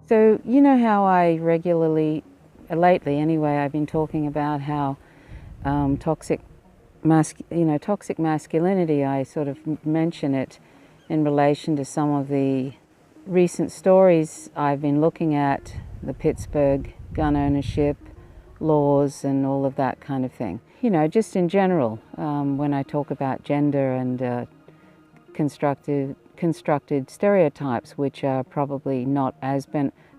So you know how I regularly, lately anyway, I've been talking about how toxic masculinity. I sort of mention it in relation to some of the recent stories I've been looking at, the Pittsburgh gun ownership laws and all of that kind of thing. You know, just in general, when I talk about gender and constructed stereotypes, which are probably not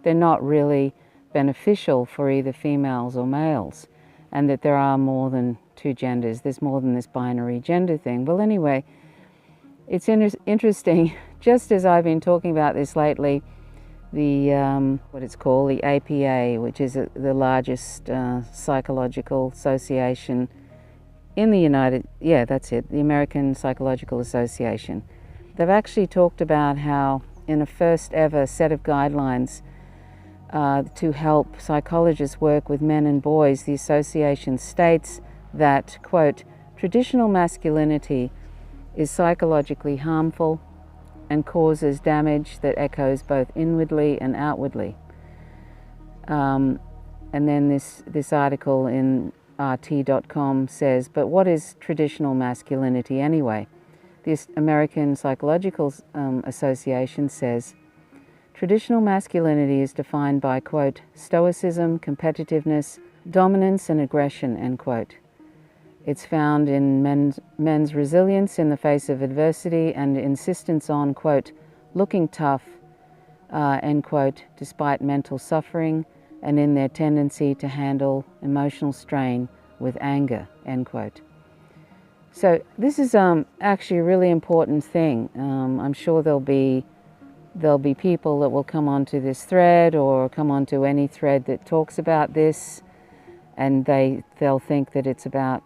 they're not really beneficial for either females or males, and that there are more than two genders. There's more than this binary gender thing. Well, anyway, it's interesting, just as I've been talking about this lately, the what it's called, the APA, which is the largest psychological association in the the American Psychological Association. They've actually talked about how in a first ever set of guidelines to help psychologists work with men and boys, the association states that, quote, traditional masculinity is psychologically harmful and causes damage that echoes both inwardly and outwardly. And then this article in RT.com says, but what is traditional masculinity anyway? The American Psychological Association says, traditional masculinity is defined by, quote, stoicism, competitiveness, dominance and aggression, end quote. It's found in men's resilience in the face of adversity and insistence on, quote, looking tough, end quote, despite mental suffering, and in their tendency to handle emotional strain with anger, end quote. So this is actually a really important thing. I'm sure there'll be people that will come onto this thread or come onto any thread that talks about this, and they'll think that it's about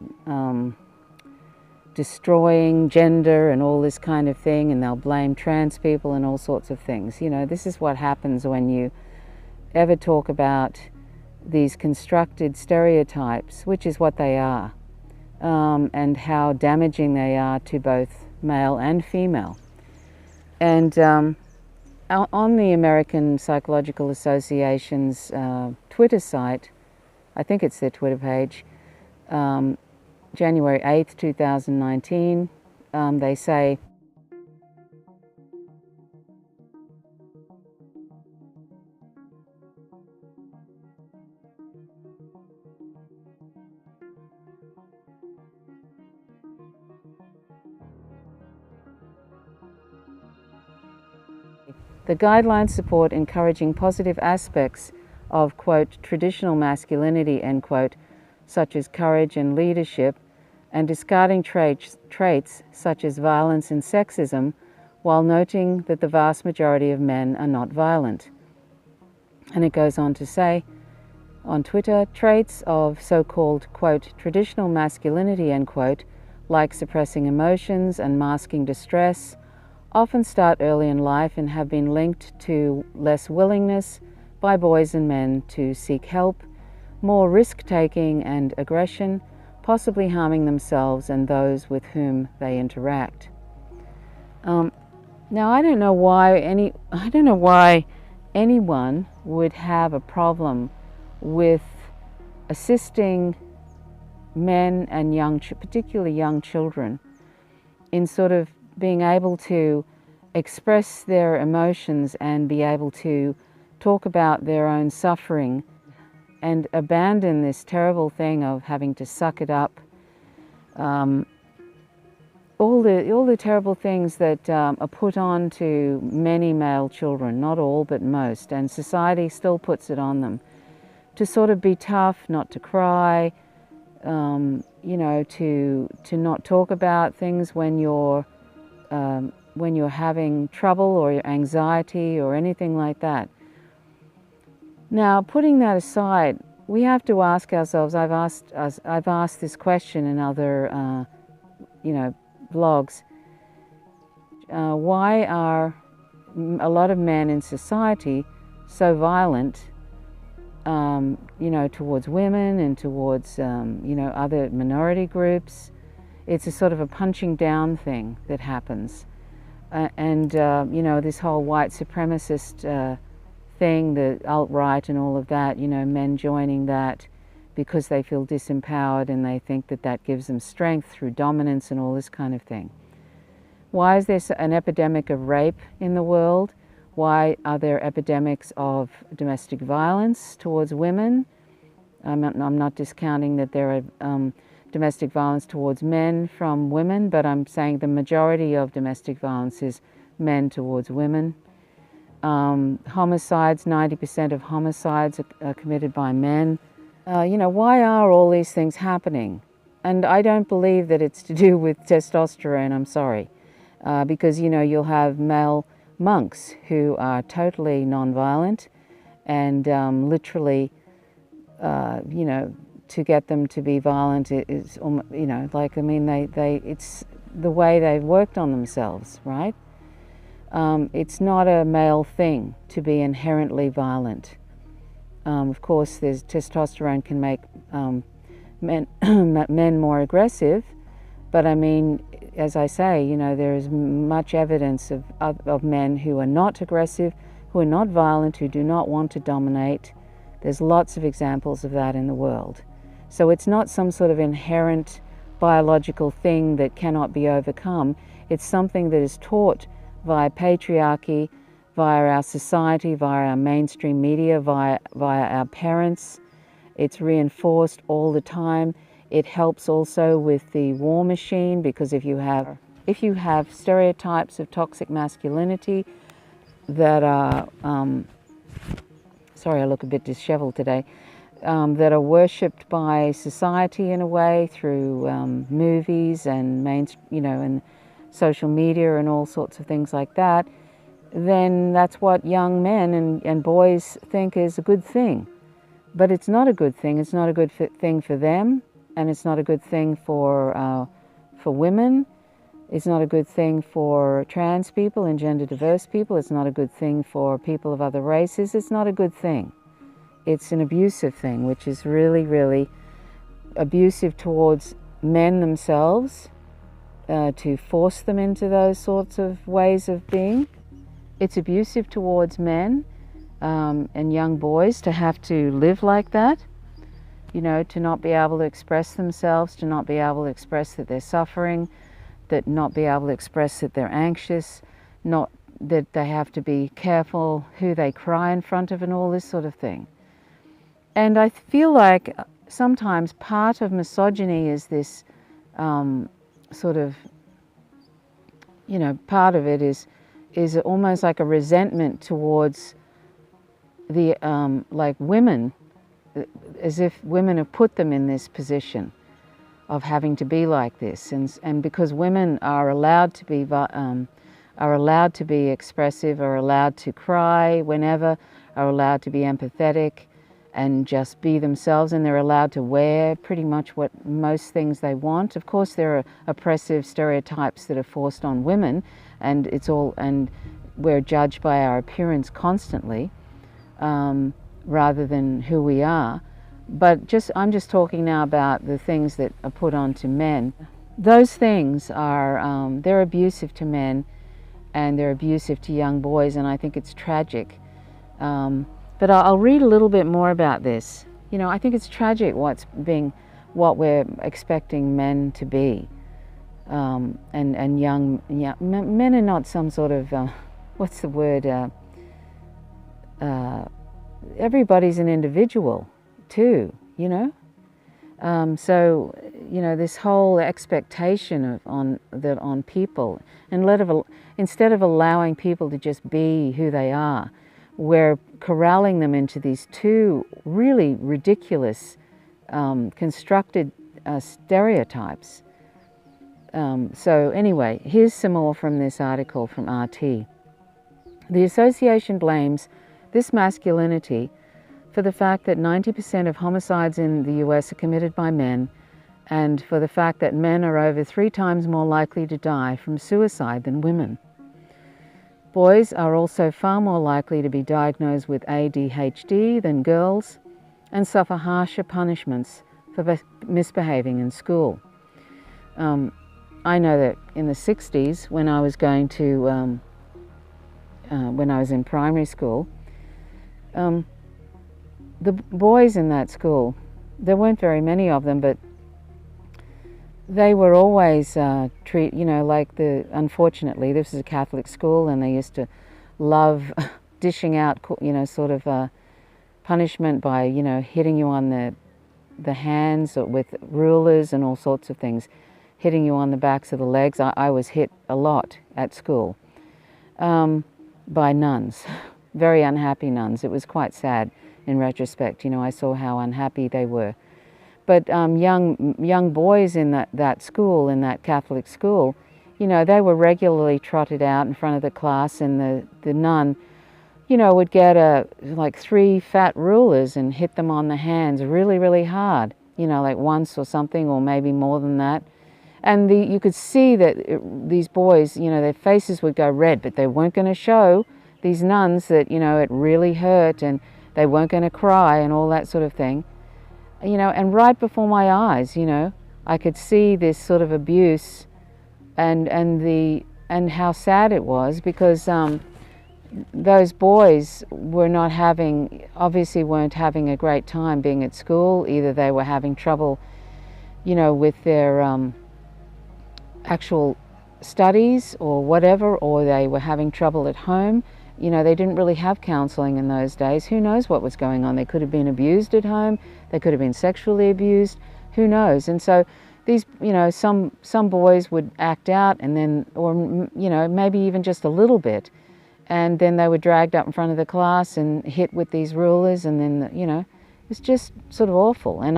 destroying gender and all this kind of thing, and they'll blame trans people and all sorts of things. You know, this is what happens when you ever talk about these constructed stereotypes, which is what they are, and how damaging they are to both male and female. And on the American Psychological Association's Twitter site, I think it's their Twitter page, January 8th, 2019, they say, the guidelines support encouraging positive aspects of, quote, traditional masculinity, end quote, such as courage and leadership, and discarding traits such as violence and sexism, while noting that the vast majority of men are not violent. And it goes on to say, on Twitter, traits of so-called, quote, traditional masculinity, end quote, like suppressing emotions and masking distress, often start early in life and have been linked to less willingness by boys and men to seek help, more risk-taking and aggression, possibly harming themselves and those with whom they interact. Now, I don't know why anyone would have a problem with assisting men and particularly young children, in sort of being able to express their emotions and be able to talk about their own suffering and abandon this terrible thing of having to suck it up. All the terrible things that are put on to many male children, not all but most, and society still puts it on them. To sort of be tough, not to cry, you know, to not talk about things when you're having trouble or anxiety or anything like that. Now, putting that aside, we have to ask ourselves, I've asked this question in other, blogs, why are a lot of men in society so violent, towards women and towards, other minority groups? It's a sort of a punching down thing that happens. This whole white supremacist thing, the alt-right and all of that, you know, men joining that because they feel disempowered and they think that that gives them strength through dominance and all this kind of thing. Why is there an epidemic of rape in the world? Why are there epidemics of domestic violence towards women? I'm not discounting that there are domestic violence towards men from women, but I'm saying the majority of domestic violence is men towards women. Homicides, 90% of homicides are committed by men. You know, why are all these things happening? And I don't believe that it's to do with testosterone, I'm sorry. Because, you know, you'll have male monks who are totally nonviolent and literally, you know, to get them to be violent is, you know, like, I mean, it's the way they've worked on themselves, right? It's not a male thing to be inherently violent. Of course, testosterone can make men more aggressive, but I mean, as I say, you know, there is much evidence of men who are not aggressive, who are not violent, who do not want to dominate. There's lots of examples of that in the world. So it's not some sort of inherent biological thing that cannot be overcome. It's something that is taught via patriarchy, via our society, via our mainstream media, via our parents. It's reinforced all the time. It helps also with the war machine, because if you have stereotypes of toxic masculinity that are, sorry, I look a bit disheveled today, that are worshipped by society in a way through movies and and social media and all sorts of things like that, then that's what young men and boys think is a good thing. But it's not a good thing. It's not a good thing for them, and it's not a good thing for women. It's not a good thing for trans people and gender diverse people. It's not a good thing for people of other races. It's not a good thing. It's an abusive thing, which is really, really abusive towards men themselves, to force them into those sorts of ways of being. It's abusive towards men and young boys to have to live like that, you know, to not be able to express themselves, to not be able to express that they're suffering, that not be able to express that they're anxious, not that they have to be careful who they cry in front of and all this sort of thing. And I feel like sometimes part of misogyny is this sort of, you know, part of it is almost like a resentment towards the like women, as if women have put them in this position of having to be like this, and because women are allowed to be expressive, are allowed to cry whenever, are allowed to be empathetic and just be themselves, and they're allowed to wear pretty much what most things they want. Of course, there are oppressive stereotypes that are forced on women, and we're judged by our appearance constantly, rather than who we are. But I'm just talking now about the things that are put onto men. Those things are, they're abusive to men, and they're abusive to young boys, and I think it's tragic. But I'll read a little bit more about this. You know, I think it's tragic what we're expecting men to be, and men are not some sort of what's the word? Everybody's an individual too, you know. So, you know, this whole expectation on people, and instead of allowing people to just be who they are, we're corralling them into these two really ridiculous constructed stereotypes. So anyway, here's some more from this article from RT. The association blames this masculinity for the fact that 90% of homicides in the US are committed by men, and for the fact that men are over 3 times more likely to die from suicide than women. Boys are also far more likely to be diagnosed with ADHD than girls, and suffer harsher punishments for misbehaving in school. I know that in the 60s, when I was when I was in primary school, The boys in that school, there weren't very many of them, but they were always unfortunately, this is a Catholic school, and they used to love dishing out, sort of punishment by, hitting you on the hands or with rulers and all sorts of things, hitting you on the backs of the legs. I was hit a lot at school by nuns, very unhappy nuns. It was quite sad in retrospect. I saw how unhappy they were. But young boys in that school, in that Catholic school, they were regularly trotted out in front of the class, and the nun, would get like 3 fat rulers and hit them on the hands really, really hard, like once or something, or maybe more than that. And you could see that these boys, their faces would go red, but they weren't going to show these nuns that, it really hurt, and they weren't going to cry and all that sort of thing. And right before my eyes, I could see this sort of abuse and how sad it was, because those boys obviously weren't having a great time being at school. Either they were having trouble, with their actual studies or whatever, or they were having trouble at home. They didn't really have counseling in those days. Who knows what was going on? They could have been abused at home. They could have been sexually abused. Who knows? And so these, some boys would act out, and then, or, maybe even just a little bit. And then they were dragged up in front of the class and hit with these rulers, and then, it's just sort of awful. And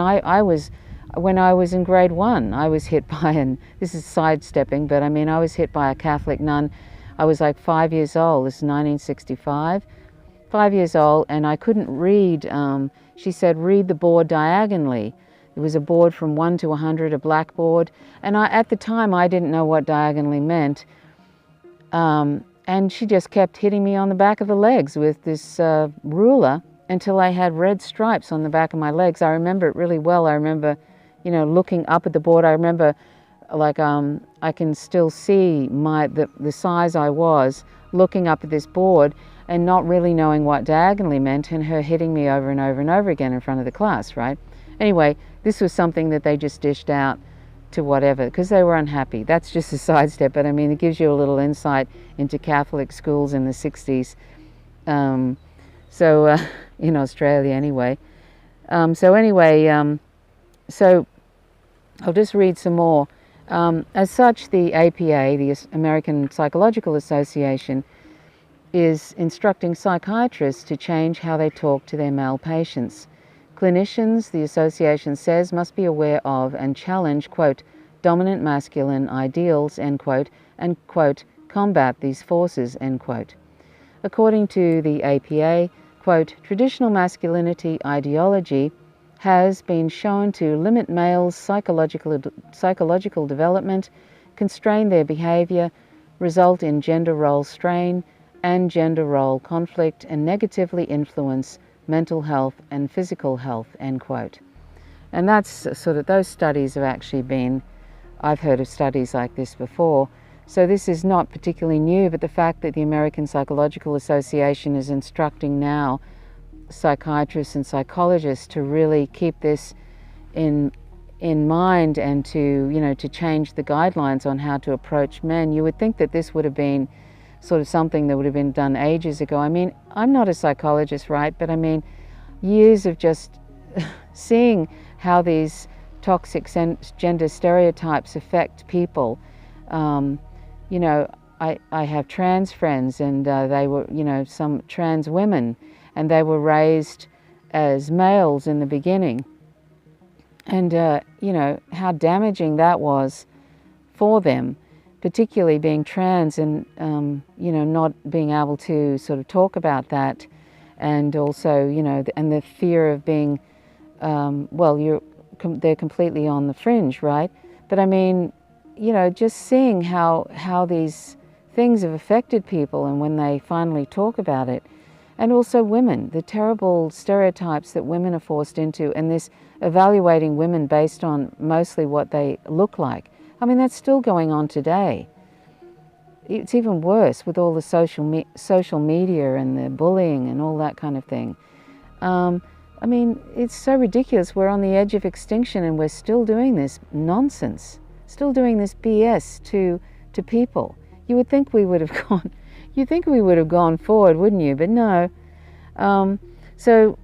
when I was in grade 1, I was hit by, and this is sidestepping, but I was hit by a Catholic nun. I was like 5 years old. This is 1965. 5 years old, and I couldn't read. She said, read the board diagonally. It was a board from 1 to 100, a blackboard. And at the time, I didn't know what diagonally meant. And she just kept hitting me on the back of the legs with this ruler until I had red stripes on the back of my legs. I remember it really well. I remember, looking up at the board. I remember, I can still see the size I was, looking up at this board and not really knowing what diagonally meant, and her hitting me over and over and over again in front of the class, right? Anyway, this was something that they just dished out to whatever, because they were unhappy. That's just a sidestep, but it gives you a little insight into Catholic schools in the 60s. In Australia anyway. So I'll just read some more. As such, the APA, the American Psychological Association, is instructing psychiatrists to change how they talk to their male patients. Clinicians, the association says, must be aware of and challenge, quote, dominant masculine ideals, end quote, and, quote, combat these forces, end quote. According to the APA, quote, traditional masculinity ideology has been shown to limit males' psychological development, constrain their behavior, result in gender role strain and gender role conflict, and negatively influence mental health and physical health, end quote. And that's sort of, those studies have actually been, I've heard of studies like this before. So this is not particularly new, but the fact that the American Psychological Association is instructing now psychiatrists and psychologists to really keep this in mind, and to change the guidelines on how to approach men. You would think that this would have been sort of something that would have been done ages ago. I'm not a psychologist, right? But years of just seeing how these toxic gender stereotypes affect people. I have trans friends, and they were, some trans women, and they were raised as males in the beginning. And, how damaging that was for them, particularly being trans, and, not being able to sort of talk about that. And also, and the fear of being, they're completely on the fringe, right? But just seeing how these things have affected people, and when they finally talk about it. And also women, the terrible stereotypes that women are forced into, and this evaluating women based on mostly what they look like. That's still going on today. it's even worse with all the social media and the bullying and all that kind of thing. I mean, it's so ridiculous. We're on the edge of extinction and we're still doing this nonsense, still doing this BS to people. You would think we would have gone, you'd think we would have gone forward, wouldn't you? But no. So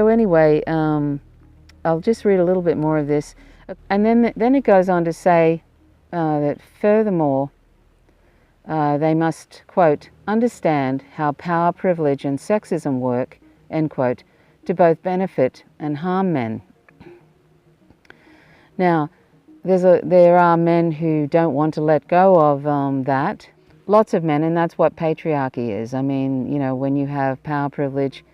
anyway, I'll just read a little bit more of this. And then it goes on to say that furthermore, they must, quote, understand how power, privilege and sexism work, end quote, to both benefit and harm men. Now, there are men who don't want to let go of that. Lots of men, and that's what patriarchy is. I mean, you know, when you have power, privilege,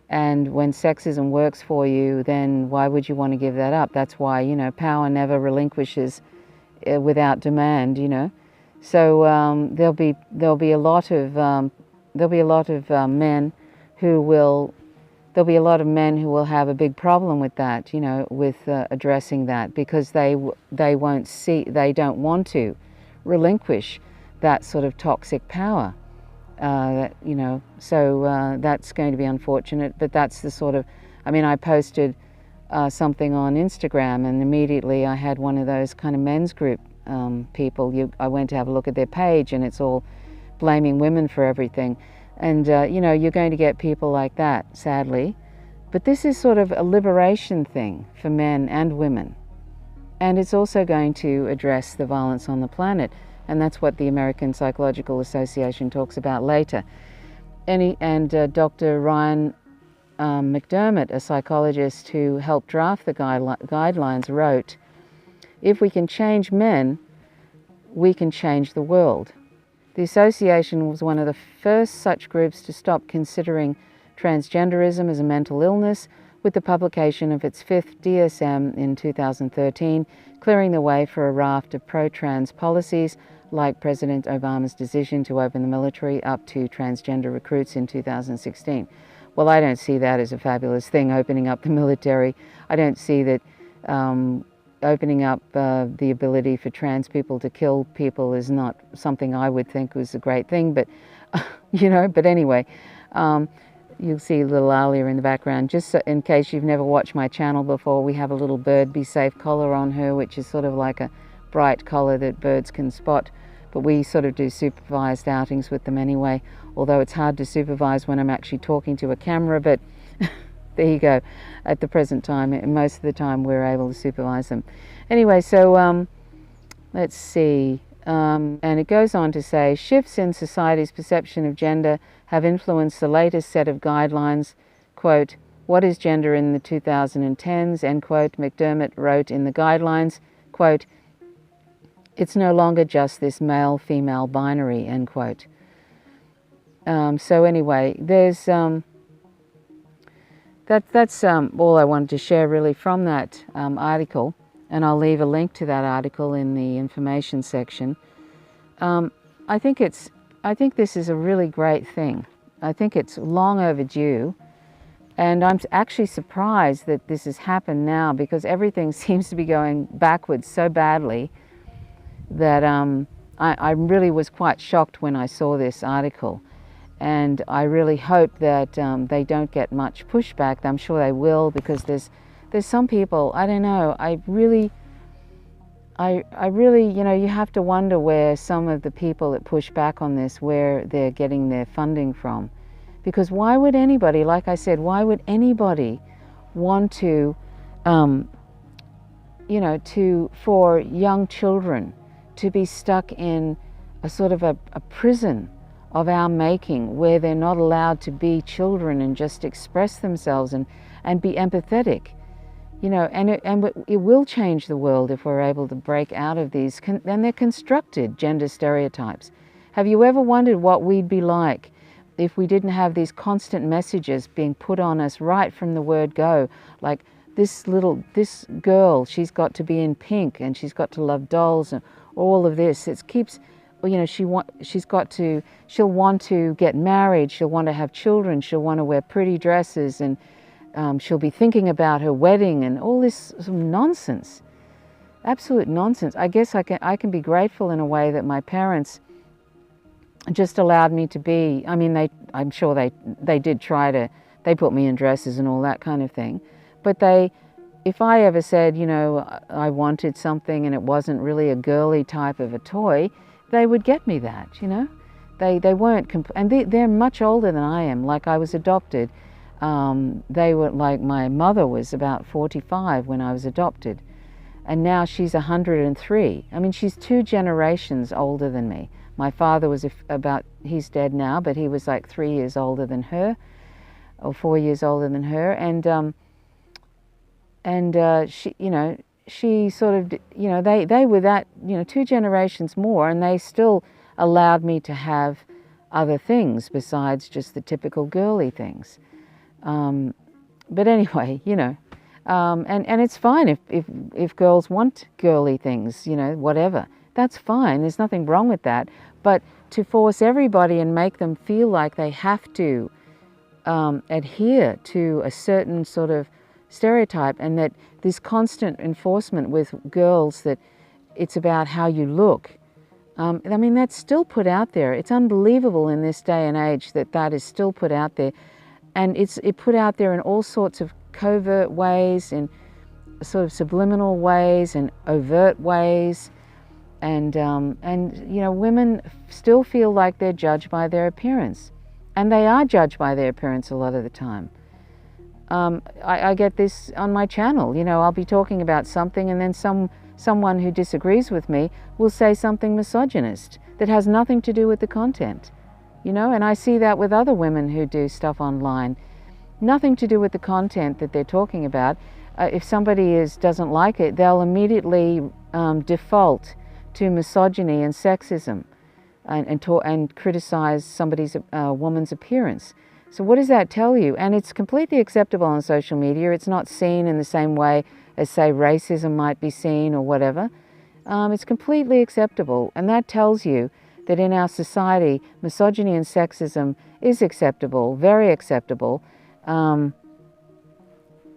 and when sexism works for you, then why would you want to give that up? That's why, you know, power never relinquishes without demand, you know. So there'll be a lot of men who will have a big problem with that, you know, with addressing that, because they don't want to relinquish that sort of toxic power, you know. So that's going to be unfortunate. But that's the sort of, I mean, I posted something on Instagram, and immediately I had one of those kind of men's group people. I went to have a look at their page, and it's all blaming women for everything. And you know, you're going to get people like that, sadly. But this is sort of a liberation thing for men and women. And it's also going to address the violence on the planet. And that's what the American Psychological Association talks about later. And Dr. Ryan McDermott, a psychologist who helped draft the guidelines, wrote, "If we can change men, we can change the world." The association was one of the first such groups to stop considering transgenderism as a mental illness, with the publication of its 5th DSM in 2013, clearing the way for a raft of pro-trans policies like President Obama's decision to open the military up to transgender recruits in 2016. Well, I don't see that as a fabulous thing, opening up the military. I don't see that opening up the ability for trans people to kill people is not something I would think was a great thing, but you know, but anyway, you'll see little Alia in the background. Just so, in case you've never watched my channel before, we have a little bird be safe collar on her, which is sort of like a bright collar that birds can spot, but we sort of do supervised outings with them anyway, although it's hard to supervise when I'm actually talking to a camera, but there you go. At the present time, most of the time we're able to supervise them. Anyway, so let's see. And it goes on to say, shifts in society's perception of gender have influenced the latest set of guidelines. Quote, "What is gender in the 2010s?" End quote. McDermott wrote in the guidelines, quote, "It's no longer just this male-female binary," end quote. So anyway, there's that's all I wanted to share really from that article, and I'll leave a link to that article in the information section. I think this is a really great thing. I think it's long overdue, and I'm actually surprised that this has happened now, because everything seems to be going backwards so badly that I really was quite shocked when I saw this article. And I really hope that they don't get much pushback. I'm sure they will, because there's some people, I don't know, I really, you know, you have to wonder where some of the people that push back on this, where they're getting their funding from. Because why would anybody, like I said, why would anybody want to, you know, for young children to be stuck in a sort of a prison of our making, where they're not allowed to be children and just express themselves and be empathetic, you know, and it will change the world if we're able to break out of these, and they're constructed gender stereotypes. Have you ever wondered what we'd be like if we didn't have these constant messages being put on us right from the word go, like this girl, she's got to be in pink and she's got to love dolls and all of this. It keeps, you know, she'll want to get married, she'll want to have children, she'll want to wear pretty dresses, and she'll be thinking about her wedding and all this sort of nonsense, absolute nonsense. I guess I can be grateful in a way that my parents just allowed me to be. I mean, I'm sure they did try to, they put me in dresses and all that kind of thing, but if I ever said, you know, I wanted something and it wasn't really a girly type of a toy, they would get me that, you know. They weren't, and they're much older than I am. Like, I was adopted. They were, like, my mother was about 45 when I was adopted, and now she's 103. I mean, she's 2 generations older than me. My father was he's dead now, but he was like 3 years older than her, or 4 years older than her, and she, you know, she sort of, you know, they were that, you know, 2 generations more, and they still allowed me to have other things besides just the typical girly things. But anyway, you know, and it's fine if girls want girly things, you know, whatever. That's fine. There's nothing wrong with that. But to force everybody and make them feel like they have to adhere to a certain sort of stereotype, and that this constant enforcement with girls that it's about how you look. I mean, that's still put out there. It's unbelievable in this day and age that is still put out there. And it's put out there in all sorts of covert ways, in sort of subliminal ways and overt ways. And you know, women still feel like they're judged by their appearance. And they are judged by their appearance a lot of the time. I get this on my channel. You know, I'll be talking about something, and then someone who disagrees with me will say something misogynist that has nothing to do with the content. You know, and I see that with other women who do stuff online. Nothing to do with the content that they're talking about. If somebody doesn't like it, they'll immediately default to misogyny and sexism, and criticize somebody's woman's appearance. So what does that tell you? And it's completely acceptable on social media. It's not seen in the same way as, say, racism might be seen or whatever. It's completely acceptable, and that tells you that in our society, misogyny and sexism is acceptable, very acceptable.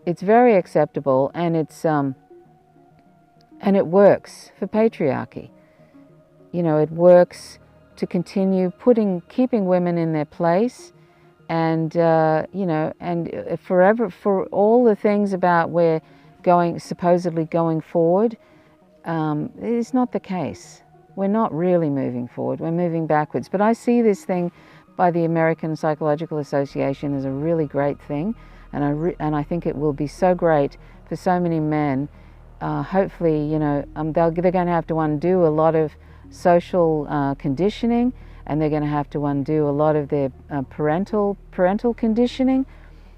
It's very acceptable, and it works for patriarchy. You know, it works to continue keeping women in their place, and you know, and forever, for all the things about we're supposedly going forward, it's not the case. We're not really moving forward, we're moving backwards. But I see this thing by the American Psychological Association as a really great thing, and I think it will be so great for so many men. Hopefully, you know, they're going to have to undo a lot of social conditioning, and they're going to have to undo a lot of their parental conditioning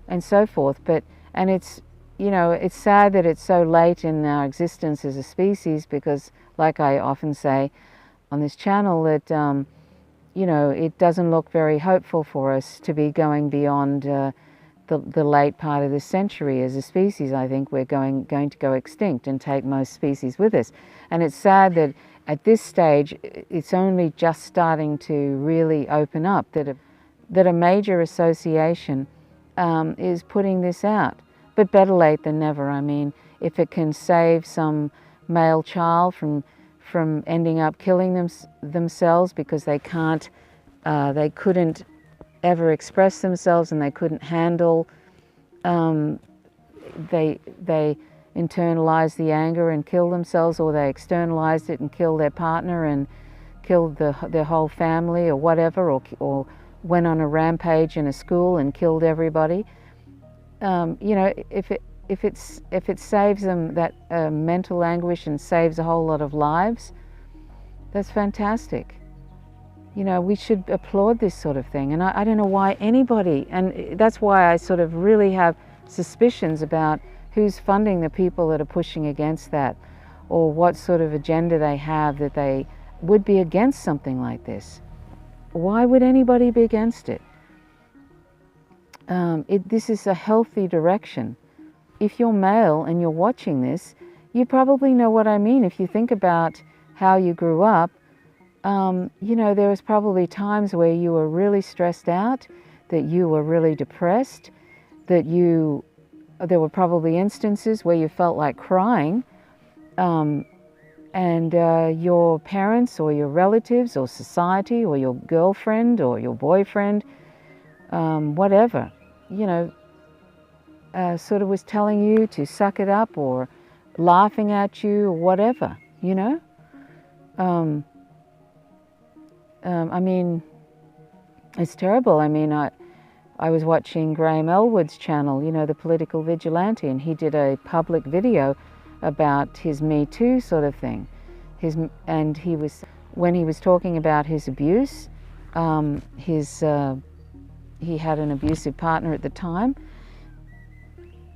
and so forth. And it's, you know, it's sad that it's so late in our existence as a species, because, like I often say on this channel, that you know, it doesn't look very hopeful for us to be going beyond the late part of this century as a species. I think we're going to go extinct and take most species with us. And it's sad that at this stage it's only just starting to really open up, that a major association is putting this out. But better late than never. I mean, if it can save some male child from ending up killing themselves because they couldn't ever express themselves, and they couldn't handle, they internalized the anger and killed themselves, or they externalized it and killed their partner and killed their whole family or whatever, or went on a rampage in a school and killed everybody. You know, if it saves them that mental anguish and saves a whole lot of lives, that's fantastic. You know, we should applaud this sort of thing. And I don't know why anybody, and that's why I sort of really have suspicions about who's funding the people that are pushing against that, or what sort of agenda they have that they would be against something like this. Why would anybody be against it? This is a healthy direction. If you're male and you're watching this, you probably know what I mean. If you think about how you grew up, you know, there was probably times where you were really stressed out, that you were really depressed, that there were probably instances where you felt like crying, and your parents or your relatives or society or your girlfriend or your boyfriend, whatever, you know, sort of was telling you to suck it up or laughing at you or whatever, you know. I mean, it's terrible. I mean, I was watching Graham Elwood's channel, you know, the political vigilante, and he did a public video about his Me Too sort of thing. And when he was talking about his abuse, he had an abusive partner at the time,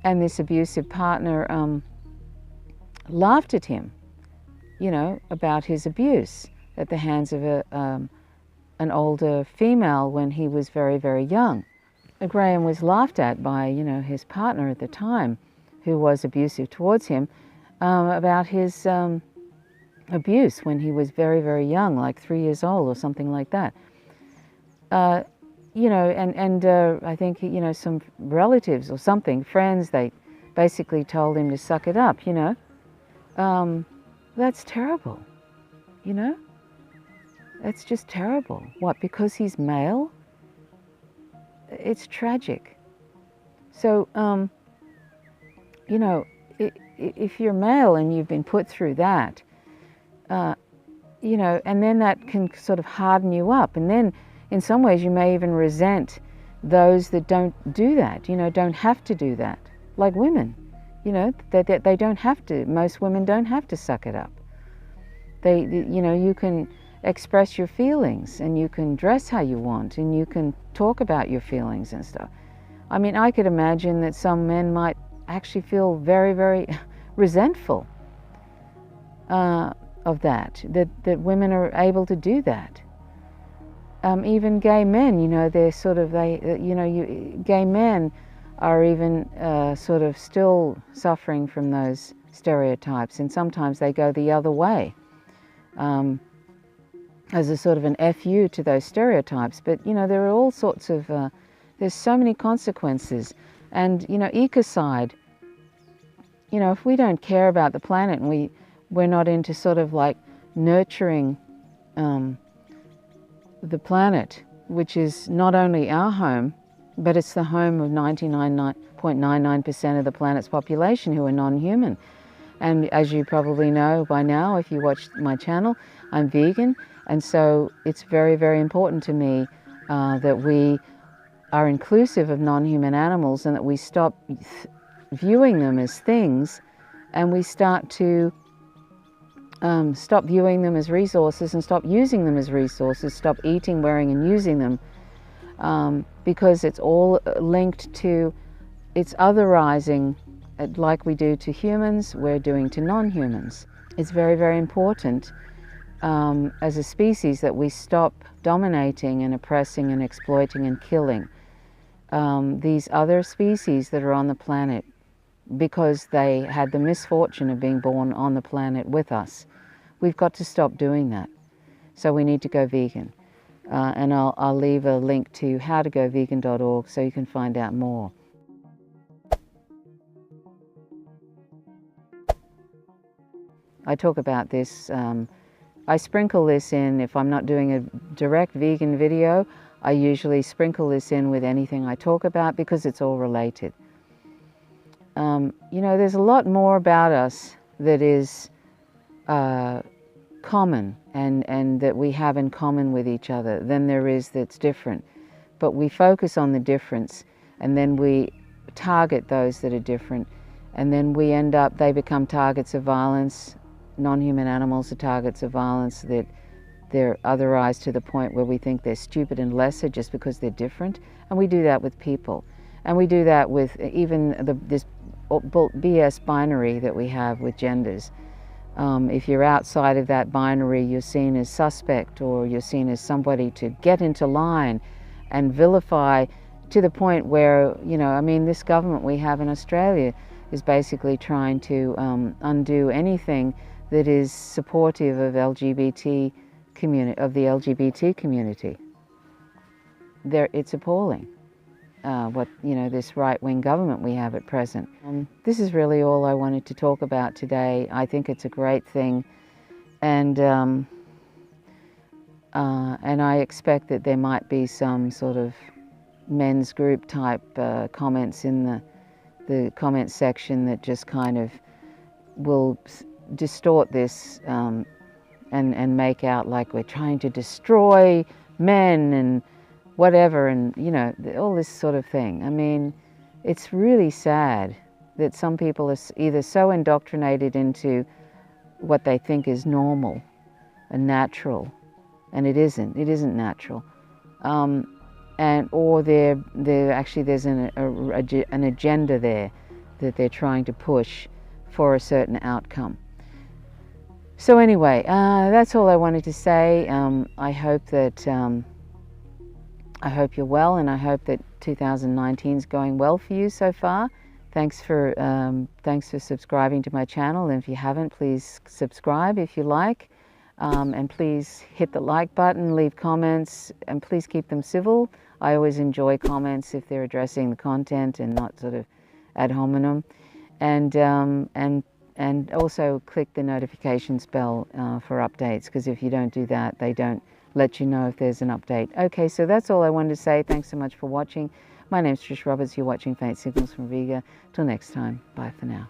and this abusive partner laughed at him, you know, about his abuse at the hands of an older female when he was very, very young. Graham was laughed at by, you know, his partner at the time, who was abusive towards him, about his abuse when he was very, very young, like 3 years old or something like that. You know, and I think, you know, some relatives or something, friends, they basically told him to suck it up, you know. That's terrible, you know. It's just terrible. What, because he's male? It's tragic. So, you know, if you're male and you've been put through that, you know, and then that can sort of harden you up. And then in some ways you may even resent those that don't do that, you know, don't have to do that. Like women, you know, they don't have to. Most women don't have to suck it up. You know, you can express your feelings and you can dress how you want and you can talk about your feelings and stuff. I mean, I could imagine that some men might actually feel very, very resentful of that women are able to do that. Even gay men, you know, they're sort of, gay men are even sort of still suffering from those stereotypes, and sometimes they go the other way. As a sort of an FU to those stereotypes. But, you know, there are all sorts of, there's so many consequences. And, you know, ecocide, you know, if we don't care about the planet and we're not into sort of like nurturing the planet, which is not only our home, but it's the home of 99.99% of the planet's population who are non-human. And as you probably know by now, if you watch my channel, I'm vegan. And so it's very, very important to me that we are inclusive of non-human animals and that we stop viewing them as things and we start to stop viewing them as resources and stop using them as resources, stop eating, wearing and using them, because it's all linked to, it's otherizing, like we do to humans, we're doing to non-humans. It's very, very important as a species that we stop dominating and oppressing and exploiting and killing these other species that are on the planet because they had the misfortune of being born on the planet with us. We've got to stop doing that. So we need to go vegan. And I'll leave a link to howtogovegan.org so you can find out more. I talk about this, I sprinkle this in, if I'm not doing a direct vegan video, I usually sprinkle this in with anything I talk about because it's all related. You know, there's a lot more about us that is common and that we have in common with each other than there is that's different. But we focus on the difference and then we target those that are different, and then we end up, they become targets of violence. Non-human animals are targets of violence, that they're otherized to the point where we think they're stupid and lesser just because they're different. And we do that with people. And we do that with even this BS binary that we have with genders. If you're outside of that binary, you're seen as suspect, or you're seen as somebody to get into line and vilify to the point where, you know, I mean, this government we have in Australia is basically trying to undo anything that is supportive of the LGBT community. It's appalling what, you know, this right-wing government we have at present. This is really all I wanted to talk about today. I think it's a great thing and I expect that there might be some sort of men's group type comments in the comment section that just kind of will distort this and make out like we're trying to destroy men and whatever, and you know, all this sort of thing. I mean, it's really sad that some people are either so indoctrinated into what they think is normal and natural, and it isn't natural, and or they're actually, there's an agenda there that they're trying to push for a certain outcome. So anyway, that's all I wanted to say. I hope that I hope you're well, and I hope that 2019 is going well for you so far. Thanks for subscribing to my channel, and if you haven't, please subscribe if you like, and please hit the like button, leave comments, and please keep them civil. I always enjoy comments if they're addressing the content and not sort of ad hominem, and also click the notifications bell for updates, because if you don't do that, they don't let you know if there's an update. Okay, so that's all I wanted to say. Thanks so much for watching. My name's Trish Roberts. You're watching Faint Signals from Vega. Till next time, bye for now.